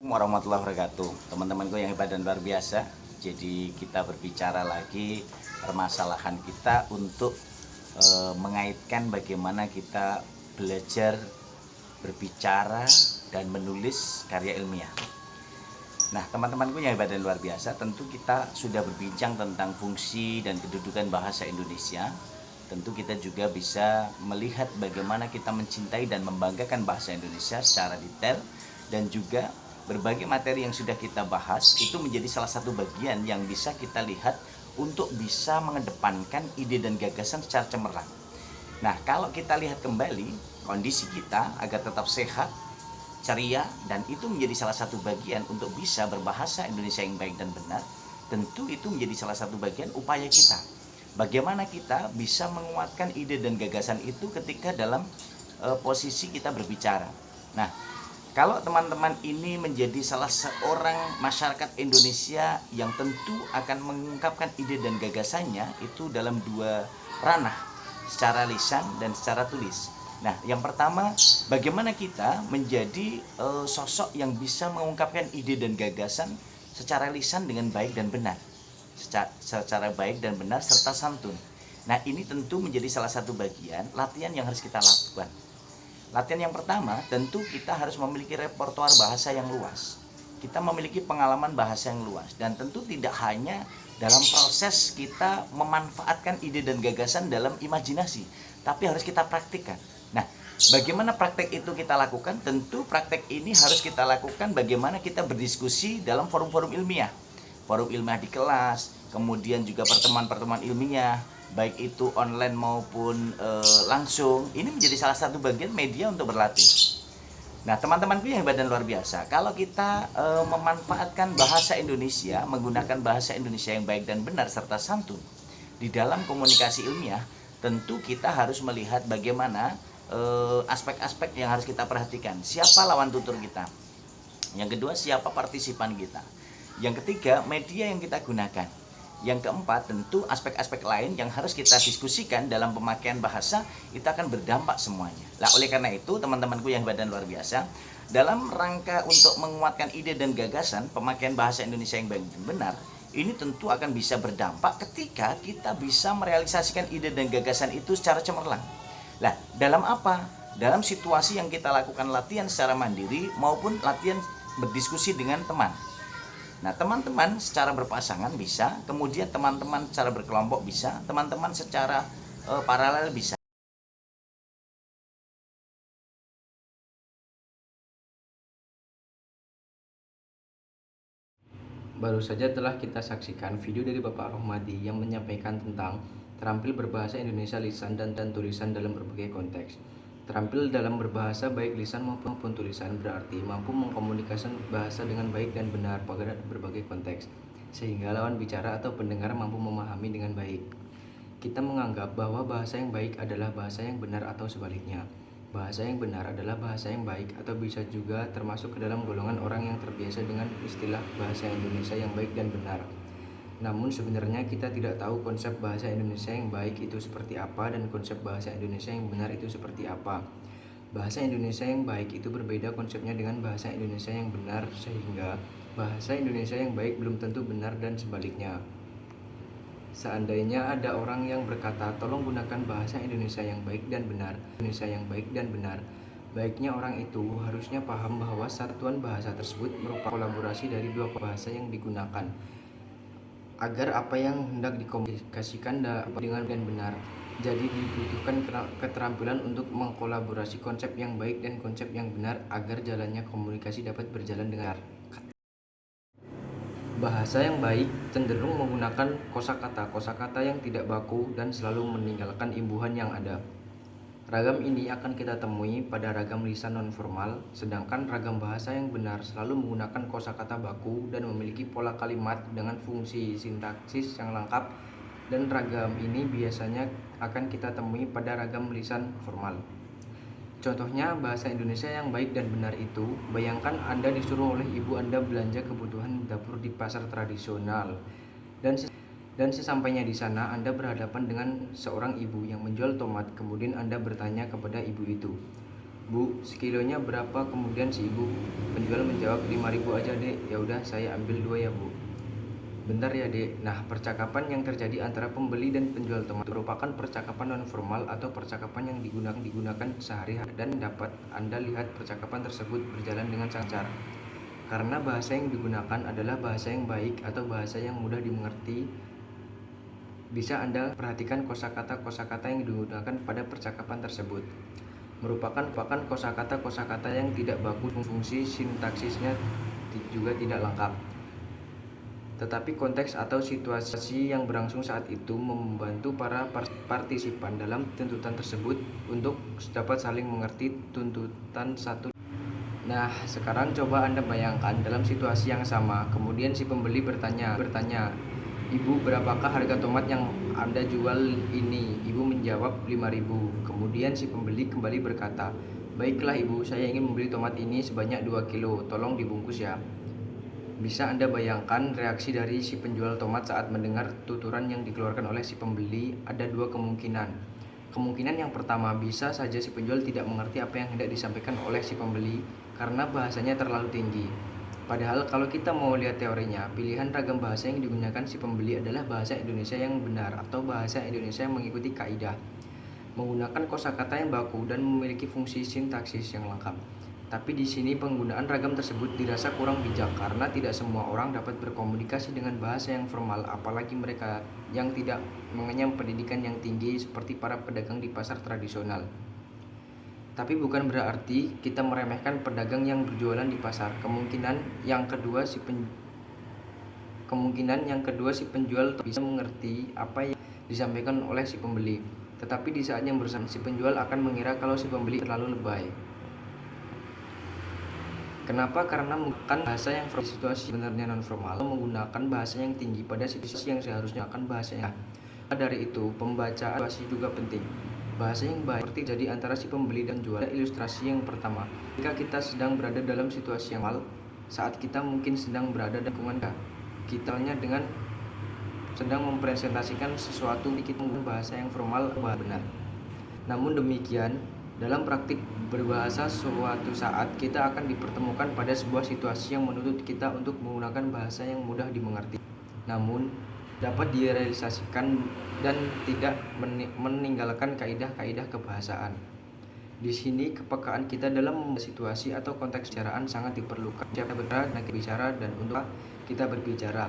Warahmatullahi wabarakatuh. Teman-temanku yang hebat dan luar biasa. Jadi kita berbicara lagi permasalahan kita untuk mengaitkan bagaimana kita belajar berbicara dan menulis karya ilmiah. Nah, teman-temanku yang hebat dan luar biasa, tentu kita sudah berbincang tentang fungsi dan kedudukan bahasa Indonesia. Tentu kita juga bisa melihat bagaimana kita mencintai dan membanggakan bahasa Indonesia secara detail, dan juga berbagai materi yang sudah kita bahas itu menjadi salah satu bagian yang bisa kita lihat untuk bisa mengedepankan ide dan gagasan secara cemerlang. Nah, kalau kita lihat kembali kondisi kita agar tetap sehat, ceria, dan itu menjadi salah satu bagian untuk bisa berbahasa Indonesia yang baik dan benar, tentu itu menjadi salah satu bagian upaya kita. Bagaimana kita bisa menguatkan ide dan gagasan itu ketika dalam posisi kita berbicara. Nah, kalau teman-teman ini menjadi salah seorang masyarakat Indonesia yang tentu akan mengungkapkan ide dan gagasannya itu dalam dua ranah, secara lisan dan secara tulis. Nah, yang pertama, bagaimana kita menjadi sosok yang bisa mengungkapkan ide dan gagasan secara lisan dengan baik dan benar, secara baik dan benar serta santun. Nah, ini tentu menjadi salah satu bagian latihan yang harus kita lakukan. Latihan yang pertama, tentu kita harus memiliki repertoar bahasa yang luas. Kita memiliki pengalaman bahasa yang luas, dan tentu tidak hanya dalam proses kita memanfaatkan ide dan gagasan dalam imajinasi, tapi harus kita praktikkan. Nah, bagaimana praktek itu kita lakukan? Tentu praktek ini harus kita lakukan bagaimana kita berdiskusi dalam forum-forum ilmiah. Forum ilmiah di kelas, kemudian juga pertemuan-pertemuan ilmiah, baik itu online maupun langsung. Ini menjadi salah satu bagian media untuk berlatih. Nah, teman-temanku yang hebat dan luar biasa, kalau kita memanfaatkan bahasa Indonesia, menggunakan bahasa Indonesia yang baik dan benar serta santun di dalam komunikasi ilmiah, tentu kita harus melihat bagaimana aspek-aspek yang harus kita perhatikan. Siapa lawan tutur kita? Yang kedua, siapa partisipan kita? Yang ketiga, media yang kita gunakan. Yang keempat, tentu aspek-aspek lain yang harus kita diskusikan dalam pemakaian bahasa, itu akan berdampak semuanya. Nah, oleh karena itu, teman-temanku yang hebat dan luar biasa, dalam rangka untuk menguatkan ide dan gagasan pemakaian bahasa Indonesia yang baik dan benar, ini tentu akan bisa berdampak ketika kita bisa merealisasikan ide dan gagasan itu secara cemerlang. Nah, dalam apa? Dalam situasi yang kita lakukan latihan secara mandiri maupun latihan berdiskusi dengan teman. Nah, teman-teman secara berpasangan bisa, kemudian teman-teman secara berkelompok bisa, teman-teman secara paralel bisa. Baru saja telah kita saksikan video dari Bapak Rohmadi yang menyampaikan tentang terampil berbahasa Indonesia lisan dan tulisan dalam berbagai konteks. Terampil dalam berbahasa baik lisan maupun tulisan berarti mampu mengkomunikasikan bahasa dengan baik dan benar pada berbagai konteks, sehingga lawan bicara atau pendengar mampu memahami dengan baik. Kita menganggap bahwa bahasa yang baik adalah bahasa yang benar atau sebaliknya. Bahasa yang benar adalah bahasa yang baik atau bisa juga termasuk ke dalam golongan orang yang terbiasa dengan istilah bahasa Indonesia yang baik dan benar. Namun sebenarnya kita tidak tahu konsep bahasa Indonesia yang baik itu seperti apa dan konsep bahasa Indonesia yang benar itu seperti apa. Bahasa Indonesia yang baik itu berbeda konsepnya dengan bahasa Indonesia yang benar, sehingga bahasa Indonesia yang baik belum tentu benar dan sebaliknya. Seandainya ada orang yang berkata, tolong gunakan bahasa Indonesia yang baik dan benar, baiknya orang itu harusnya paham bahwa satuan bahasa tersebut merupakan kolaborasi dari dua bahasa yang digunakan, agar apa yang hendak dikomunikasikan dapat dengan benar. Jadi dibutuhkan keterampilan untuk mengkolaborasi konsep yang baik dan konsep yang benar agar jalannya komunikasi dapat berjalan dengan benar. Bahasa yang baik cenderung menggunakan kosakata yang tidak baku dan selalu meninggalkan imbuhan yang ada. Ragam ini akan kita temui pada ragam lisan non-formal, sedangkan ragam bahasa yang benar selalu menggunakan kosakata baku dan memiliki pola kalimat dengan fungsi sintaksis yang lengkap, dan ragam ini biasanya akan kita temui pada ragam lisan formal. Contohnya bahasa Indonesia yang baik dan benar itu, bayangkan Anda disuruh oleh ibu Anda belanja kebutuhan dapur di pasar tradisional, dan sesampainya di sana Anda berhadapan dengan seorang ibu yang menjual tomat. Kemudian Anda bertanya kepada ibu itu, "Bu, sekilonya berapa?" Kemudian si ibu penjual menjawab, 5.000 aja dek. "Ya udah, saya ambil 2 ya bu." "Bentar ya dek." Nah, percakapan yang terjadi antara pembeli dan penjual tomat merupakan percakapan non formal atau percakapan yang digunakan sehari-hari, dan dapat Anda lihat percakapan tersebut berjalan dengan lancar. Karena bahasa yang digunakan adalah bahasa yang baik atau bahasa yang mudah dimengerti, bisa Anda perhatikan kosakata-kosakata yang digunakan pada percakapan tersebut. Merupakan kosakata-kosakata yang tidak baku, fungsi sintaksisnya juga tidak lengkap. Tetapi konteks atau situasi yang berlangsung saat itu membantu para partisipan dalam tuntutan tersebut untuk dapat saling mengerti tuntutan satu. Nah, sekarang coba Anda bayangkan dalam situasi yang sama. Kemudian si pembeli bertanya, "Ibu, berapakah harga tomat yang Anda jual ini?" Ibu menjawab, 5.000. Kemudian si pembeli kembali berkata, "Baiklah ibu, saya ingin membeli tomat ini sebanyak 2 kilo, tolong dibungkus ya." Bisa Anda bayangkan reaksi dari si penjual tomat saat mendengar tuturan yang dikeluarkan oleh si pembeli? Ada dua kemungkinan. Kemungkinan yang pertama, bisa saja si penjual tidak mengerti apa yang hendak disampaikan oleh si pembeli karena bahasanya terlalu tinggi. Padahal kalau kita mau lihat teorinya, pilihan ragam bahasa yang digunakan si pembeli adalah bahasa Indonesia yang benar atau bahasa Indonesia yang mengikuti kaidah, menggunakan kosakata yang baku dan memiliki fungsi sintaksis yang lengkap. Tapi di sini penggunaan ragam tersebut dirasa kurang bijak karena tidak semua orang dapat berkomunikasi dengan bahasa yang formal, apalagi mereka yang tidak mengenyam pendidikan yang tinggi seperti para pedagang di pasar tradisional. Tapi bukan berarti kita meremehkan pedagang yang berjualan di pasar. Kemungkinan yang kedua si penjual bisa mengerti apa yang disampaikan oleh si pembeli. Tetapi di saat yang bersamaan si penjual akan mengira kalau si pembeli terlalu lebay. Kenapa? Karena menggunakan bahasa yang formal di situasi sebenarnya non formal, menggunakan bahasa yang tinggi pada situasi yang seharusnya akan bahasanya. Dari itu, pembacaan situasi juga penting. Bahasa yang baik seperti jadi antara si pembeli dan jual. Ilustrasi yang pertama, jika kita sedang berada dalam situasi yang formal, saat kita mungkin sedang berada di lingkungan kita dengan sedang mempresentasikan sesuatu, kita menggunakan bahasa yang formal benar. Namun demikian, dalam praktik berbahasa, suatu saat kita akan dipertemukan pada sebuah situasi yang menuntut kita untuk menggunakan bahasa yang mudah dimengerti, namun dapat direalisasikan dan tidak meninggalkan kaidah-kaidah kebahasaan. Di sini kepekaan kita dalam situasi atau konteks bicaraan sangat diperlukan. Siapa berbicara dan untuk kita berbicara.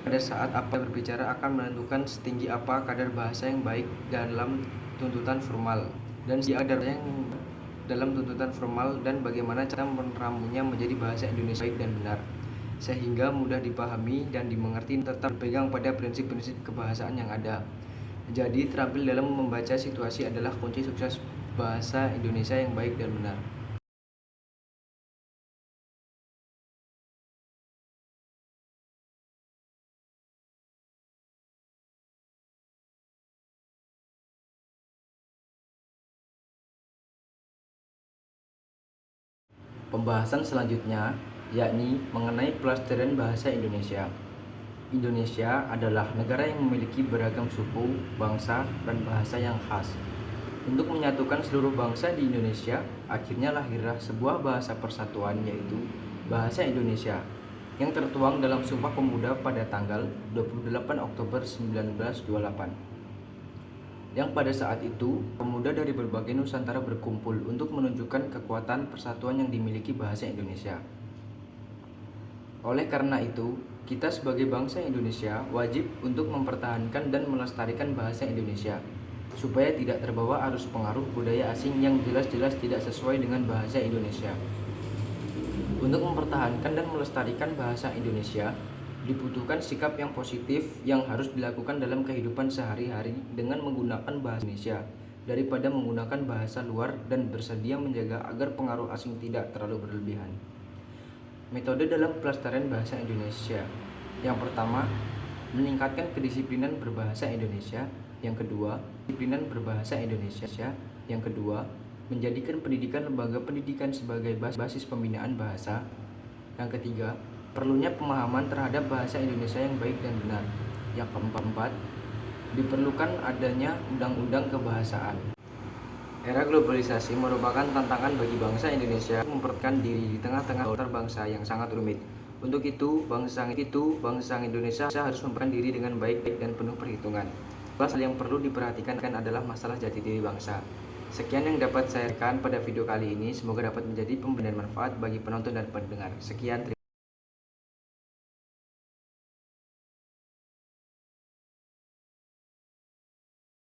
Pada saat apa berbicara akan menentukan setinggi apa kadar bahasa yang baik dalam tuntutan formal dan kadar yang dalam tuntutan formal, dan bagaimana cara meramunya menjadi bahasa Indonesia baik dan benar sehingga mudah dipahami dan dimengerti, tetap berpegang pada prinsip-prinsip kebahasaan yang ada. Jadi terampil dalam membaca situasi adalah kunci sukses bahasa Indonesia yang baik dan benar. Pembahasan selanjutnya yakni mengenai pelestarian bahasa Indonesia. Indonesia adalah negara yang memiliki beragam suku, bangsa, dan bahasa yang khas. Untuk menyatukan seluruh bangsa di Indonesia, akhirnya lahirlah sebuah bahasa persatuan, yaitu Bahasa Indonesia, yang tertuang dalam Sumpah Pemuda pada tanggal 28 Oktober 1928. Yang pada saat itu, pemuda dari berbagai Nusantara berkumpul untuk menunjukkan kekuatan persatuan yang dimiliki bahasa Indonesia. Oleh karena itu, kita sebagai bangsa Indonesia wajib untuk mempertahankan dan melestarikan bahasa Indonesia, supaya tidak terbawa arus pengaruh budaya asing yang jelas-jelas tidak sesuai dengan bahasa Indonesia. Untuk mempertahankan dan melestarikan bahasa Indonesia, dibutuhkan sikap yang positif yang harus dilakukan dalam kehidupan sehari-hari dengan menggunakan bahasa Indonesia daripada menggunakan bahasa luar, dan bersedia menjaga agar pengaruh asing tidak terlalu berlebihan. Metode dalam pelestarian bahasa Indonesia. Yang pertama, meningkatkan kedisiplinan berbahasa Indonesia. Yang kedua, disiplinan berbahasa Indonesia. Yang kedua, menjadikan pendidikan lembaga pendidikan sebagai basis pembinaan bahasa. Yang ketiga, perlunya pemahaman terhadap bahasa Indonesia yang baik dan benar. Yang keempat, diperlukan adanya undang-undang kebahasaan. Era globalisasi merupakan tantangan bagi bangsa Indonesia mempertahankan diri di tengah-tengah bangsa yang sangat rumit. Untuk itu, bangsa Indonesia harus mempertahankan diri dengan baik dan penuh perhitungan. Salah hal yang perlu diperhatikan adalah masalah jati diri bangsa. Sekian yang dapat saya sampaikan pada video kali ini. Semoga dapat menjadi pemberian manfaat bagi penonton dan pendengar. Sekian.